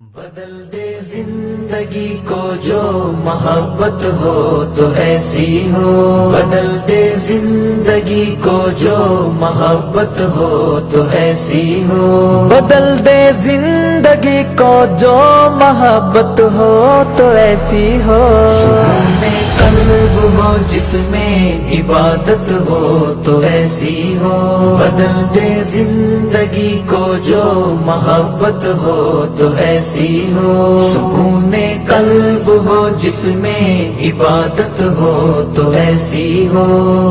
بدل دے زندگی کو جو محبت ہو تو ایسی ہو، بدل دے زندگی کو جو محبت ہو تو ایسی ہو، بدل دے زندگی کو جو محبت ہو تو ایسی ہو، سکون قلب ہو جس میں عبادت ہو تو ایسی ہو، بدل دے زندگی کو جو محبت ہو تو ایسی ہو، سکون قلب ہو جس میں عبادت ہو تو ایسی ہو،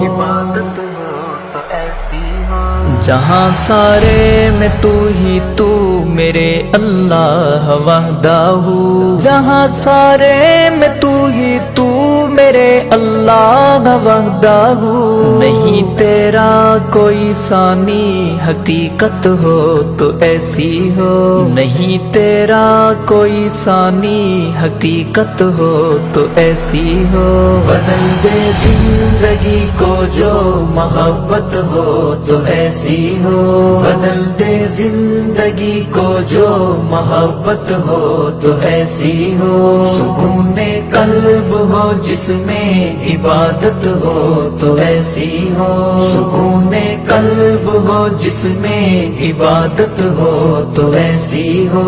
عبادت ہو تو ایسی ہو، جہاں سارے میں تو ہی تو میرے اللہ وحدہ ہو، جہاں سارے میں تو ہی تو میرے اللہ وحدہ ہو، نہیں تیرا کوئی ثانی حقیقت ہو تو ایسی ہو، نہیں تیرا کوئی ثانی حقیقت ہو تو ایسی ہو، بدل دے زندگی کو جو محبت ہو تو ایسی ہو، بدل دے زندگی کو جو محبت ہو تو ایسی ہو، سکون قلب ہو جس میں عبادت ہو تو ایسی ہو، سکون قلب ہو جس میں عبادت ہو تو ایسی ہو،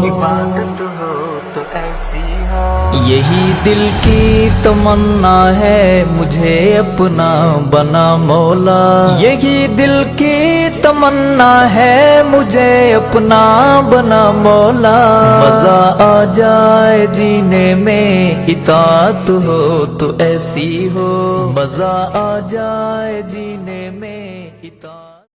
عبادت ہو تو ایسی ہو، یہی دل کی تمنا ہے مجھے اپنا بنا مولا، یہی دل کی تمنا ہے مجھے اپنا بنا مولا، مزہ آ جائے جینے میں اطاعت ہو تو ایسی ہو، مزہ آ جائے جینے میں اطاعت